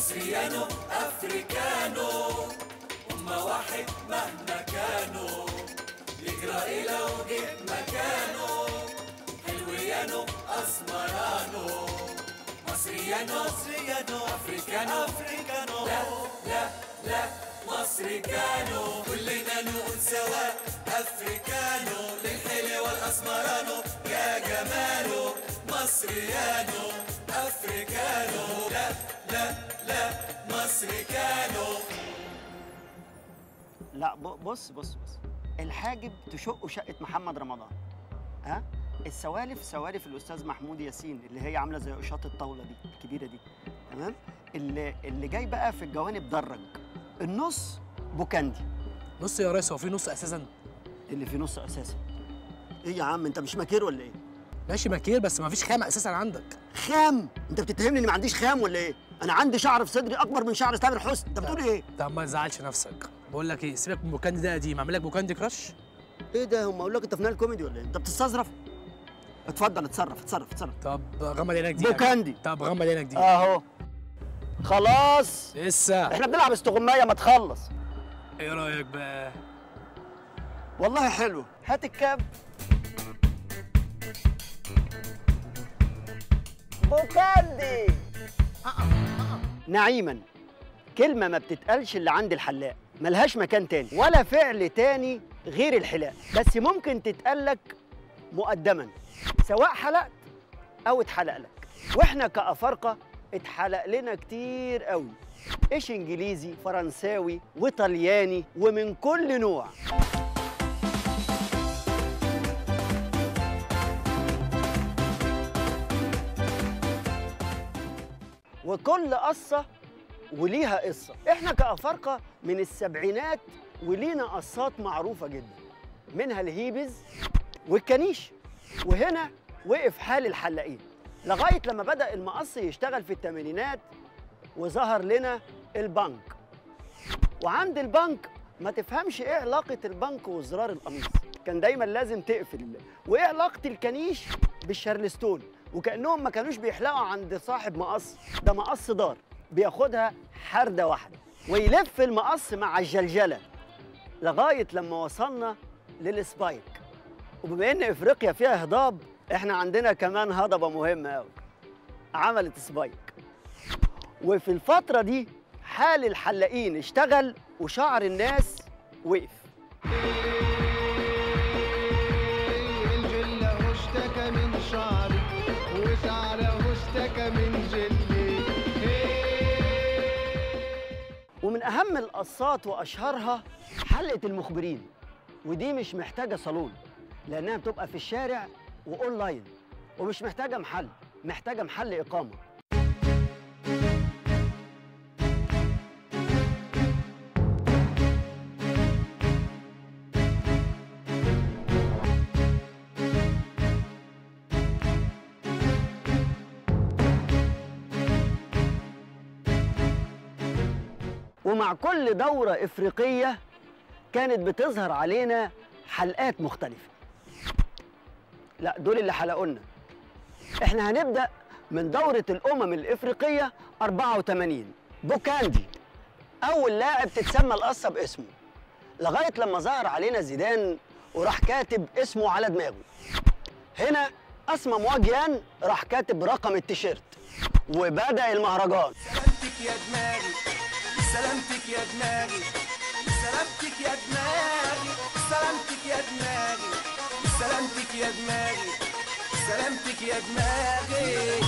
مصريانو افريكانو، هما واحد مهما كانوا، يجرى لو جه مكانه، حلويانو اسمرانو، مصريانو افريكانو، لا لا لا مصري كانوا، كلنا نقول سوا افريكانو، للحلو والاسمرانو يا جماله، مصريانو افريكانو، لا لا لا مصري كانوا. لا بص بص بص، الحاجب تشق شقة محمد رمضان، ها؟ السوالف سوالف الأستاذ محمود ياسين اللي هي عاملة زي قشاط الطاولة دي الكبيرة دي، تمام؟ اللي جاي بقى في الجوانب درج، النص بوكاندي. نص يا ريس؟ هو في نص أساساً؟ اللي في نص أساساً؟ إيه يا عم أنت مش ماكير ولا إيه؟ ماشي ماكير، بس ما فيش خام أساساً عندك. خام؟ أنت بتتهمني إني ما عنديش خام ولا إيه؟ أنا عندي شعر في صدري أكبر من شعر تامر حسني، أنت بتقول إيه؟ طب ما تزعلش نفسك، بقول لك إيه، سيبك من بوكاندي ده قديم، أعمل لك بوكاندي كراش. إيه ده؟ هم أقول لك أنت فنان كوميدي ولا إيه؟ أنت بتستظرف؟ اتفضل اتصرف اتصرف اتصرف. طب غمض عينك دي بوكاندي. طب غمض عينك دي اهو. خلاص لسه احنا بنلعب استغمايه، ما تخلص. ايه رايك بقى؟ والله حلو، هات الكاب. بوكاندي. نعيما، كلمه ما بتتقالش اللي عند الحلاق، ملهاش مكان تاني ولا فعل تاني غير الحلاق، بس ممكن تتقالك مقدما سواء حلقت او اتحلق لك. واحنا كأفارقة اتحلق لنا كتير قوي، ايش انجليزي فرنساوي وطلياني ومن كل نوع. وكل قصة وليها قصة. احنا كأفارقة من السبعينات ولينا قصات معروفة جدا، منها الهيبز والكنيش. وهنا وقف حال الحلاقين لغاية لما بدأ المقص يشتغل في الثمانينات وظهر لنا البنك. وعند البنك ما تفهمش ايه علاقة البنك وزرار القميص، كان دايما لازم تقفل. وايه علاقة الكنيش بالشارلستون، وكأنهم ما كانوش بيحلقوا عند صاحب مقص، ده مقص دار بياخدها حردة واحدة ويلف المقص مع الجلجلة لغاية لما وصلنا للسبايك. وبما ان افريقيا فيها هضاب، احنا عندنا كمان هضبه مهمه قوي عملت سبايك. وفي الفتره دي حال الحلاقين اشتغل وشعر الناس وقف. الجله اشتكى من شعري وشعره اشتكى من جلي. ومن اهم القصات واشهرها حلقه المخبرين، ودي مش محتاجه صالون لأنها بتبقى في الشارع وأونلاين، ومش محتاجة محل، محتاجة محل إقامة. ومع كل دورة إفريقية كانت بتظهر علينا حلقات مختلفة. لا دول اللي حلقونا. احنا هنبدأ من دورة الأمم الإفريقية 84، بوكاندي أول لاعب تتسمى القصة باسمه، لغاية لما ظهر علينا زيدان وراح كاتب اسمه على دماغه. هنا أسمى مواجيان راح كاتب رقم التيشيرت، وبدأ المهرجان. سلامتك يا دماغي، سلامتك يا دماغي، سلامتك يا دماغي، سلامتك يا دماغي، سلامتك يا دماغي، سلامتك يا دماغي.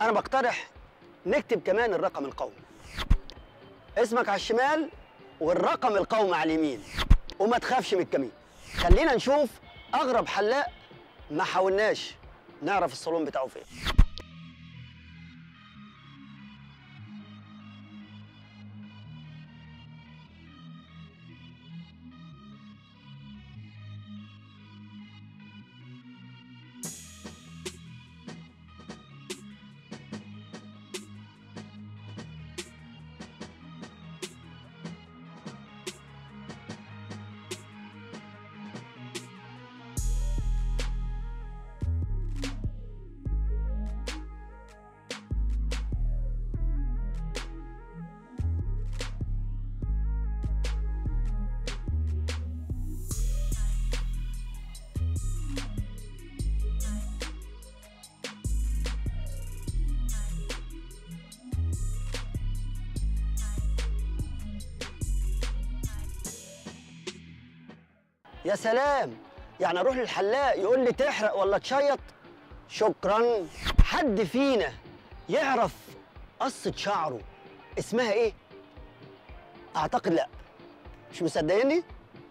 أنا بقترح نكتب كمان الرقم القومي، اسمك على الشمال والرقم القومي على اليمين، وما تخافش من الكمين. خلينا نشوف أغرب حلاق ما حاولناش نعرف الصالون بتاعه فين. يا سلام، يعني اروح للحلاق يقول لي تحرق ولا تشيط؟ شكرا. حد فينا يعرف قصة شعره اسمها ايه؟ اعتقد لا. مش مصدقيني؟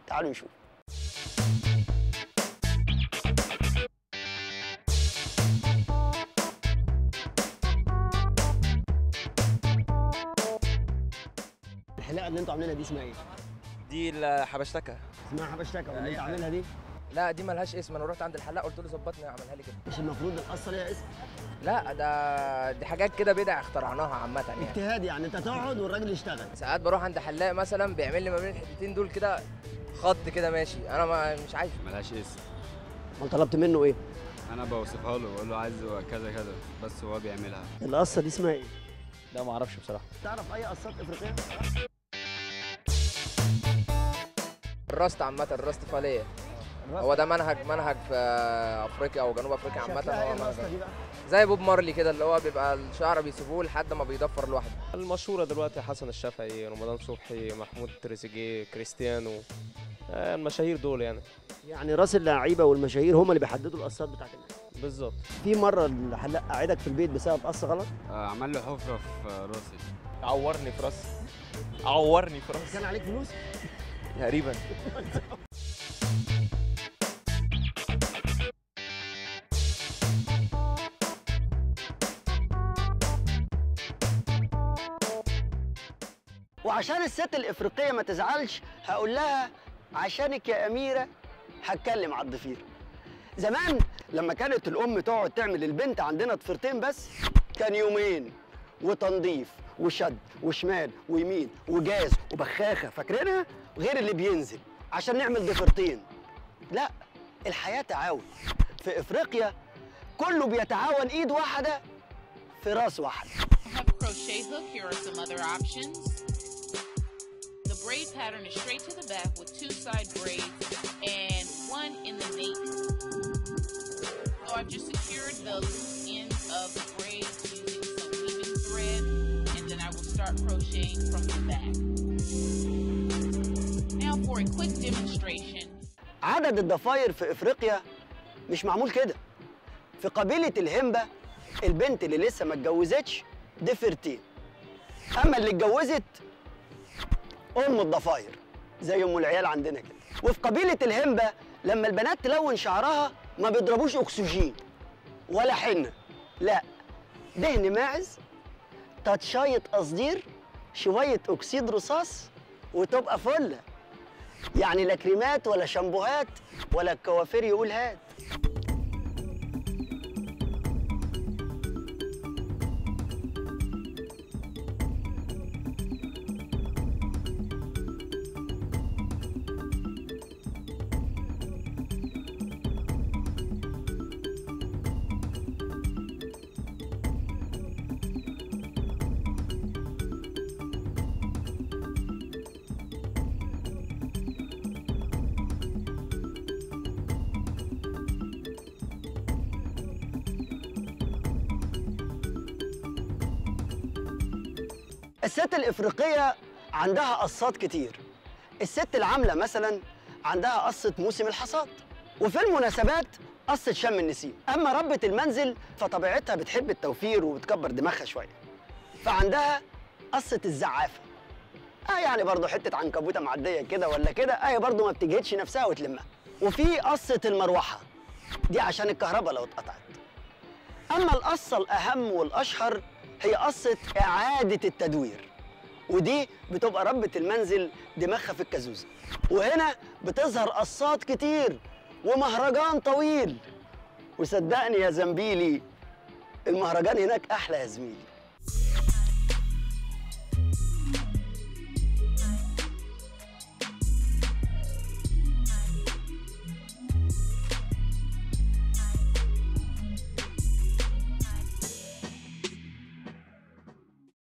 تعالوا نشوف. الحلاقه اللي انتوا عاملينها دي اسمها ايه؟ دي الحبشتكه. اسمها حبشتكه. واللي انت عاملها دي؟ لا دي ملهاش اسم، انا رحت عند الحلاق قلت له ظبطني اعملها لي كده. مش المفروض القصه ليها اسم؟ لا دي حاجات كده بدع اخترعناها عامه يعني. اجتهاد يعني، انت تقعد والراجل يشتغل. ساعات بروح عند حلاق مثلا بيعمل لي ما بين الحتتين دول كده خط كده ماشي، انا مش عايز. ملهاش اسم. ما طلبت منه ايه؟ انا بوصفها له بقول له عايز كذا كذا بس هو بيعملها. القصه دي اسمها ايه؟ لا ما اعرفش بصراحه. تعرف اي قصات افريقيه؟ الراست عامه، الراست فاليه هو ده منهج في افريقيا او جنوب افريقيا عامه. هو القصه دي بقى زي بوب مارلي كده، اللي هو بيبقى الشعر بيسيبوه لحد ما بيضفر لوحده. المشهورة دلوقتي حسن الشافعي، رمضان صبحي، محمود تريزيجيه، كريستيانو، المشاهير دول يعني راس اللعيبه والمشاهير هم اللي بيحددوا القصات بتاعت الناس. بالظبط. في مره الحلاق قعدك في البيت بسبب قصه غلط؟ عمل له حفره في راسي. عورني في راسي. كان عليك فلوس؟ تقريبا. وعشان الست الافريقيه ما تزعلش هقول لها عشانك يا اميره هتكلم على الضفير. زمان لما كانت الام تقعد تعمل البنت عندنا ضفيرتين بس كان يومين وتنظيف وشد وشمال ويمين وجاز وبخاخه، فاكرينها؟ غير اللي بينزل عشان نعمل ضفيرتين. لا، الحياه تعاون. في افريقيا كله بيتعاون ايد واحده في راس واحد. Have a crochet hook. Here are some other options. The braid pattern is straight to the back with 2 side braids and 1 in the nape. So I've just secured the loose ends of the braids using some weaving thread, and then I will start crocheting from the back. Now for a quick demonstration. عدد الضفاير في افريقيا مش معمول كده. في قبيله الهمبه البنت اللي لسه ما اتجوزتش ضفيرتين، اما اللي اتجوزت ام الضفاير زي ام العيال عندنا كده. وفي قبيله الهمبه لما البنات تلون شعرها ما بيضربوش اكسجين ولا حنه، لا، دهن ماعز، تاتشايه قصدير، شويه اكسيد رصاص وتبقى فله. يعني لا كريمات ولا شامبوهات ولا الكوافير يقول هات. الست الإفريقية عندها قصات كتير. الست العاملة مثلا عندها قصة موسم الحصاد، وفي المناسبات قصة شم النسيم. أما ربة المنزل فطبيعتها بتحب التوفير وبتكبر دماغها شوية، فعندها قصة الزعافة. يعني برضه حتة عنكبوتة معدية كده ولا كده، برضه ما بتجهدش نفسها وتلمها. وفي قصة المروحة دي عشان الكهرباء لو اتقطعت. أما القصة الأهم والأشهر هي قصة إعادة التدوير، ودي بتبقى ربة المنزل دماغها في الكازوزة. وهنا بتظهر قصات كتير ومهرجان طويل، وصدقني يا زمبيلي المهرجان هناك أحلى يا زميلي.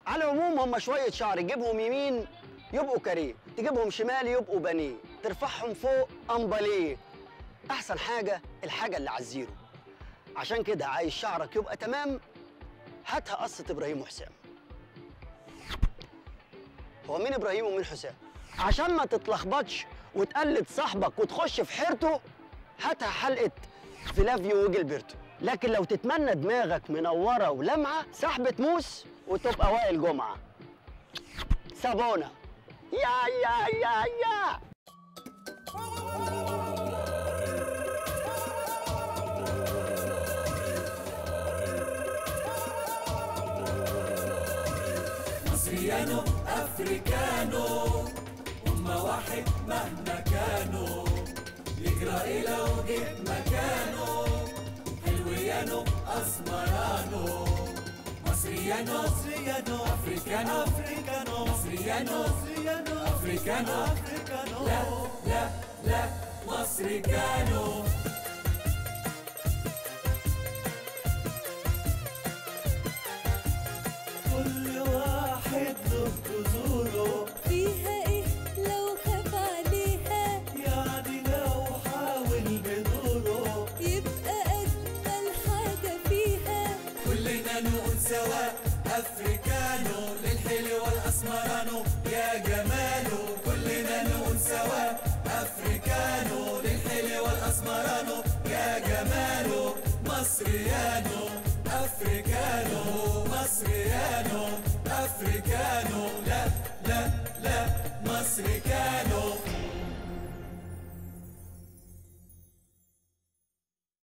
على العموم هم شوية شعر، تجيبهم يمين يبقوا كاريه، تجيبهم شمال يبقوا بانيه، ترفعهم فوق امباليه. أحسن حاجة الحاجة اللي على الزيرو. عشان كده عايز شعرك يبقى تمام، هاتها قصة إبراهيم وحسام. هو مين إبراهيم ومين حسام؟ عشان ما تتلخبطش وتقلد صاحبك وتخش في حيرته، هاتها حلقة فلافيو وجilberto. لكن لو تتمنى دماغك منورة ولمعة، سحبة موس وتبقى وائل جمعة. سابونا يا يا يا يا. مصريانو افريكانو، هما واحد مهما كانوا، يجرى لو جيت مكانه، حلويانو اسمرانو. مصريانو افريكانو، مصريانو افريكانو، لا لا لا مصريكانو. كل واحد له جذوره، فيها ايه لو خاف عليها، يعني لو حاول بدوره يبقى اجمل حاجه فيها. كلنا نقول سوا افريكانو، للحلو والاسمرانو يا جماله. كلنا نقول سوا افريكانو، للحلو والاسمرانو يا جماله. مصريانو افريكانو، مصريانو افريكانو.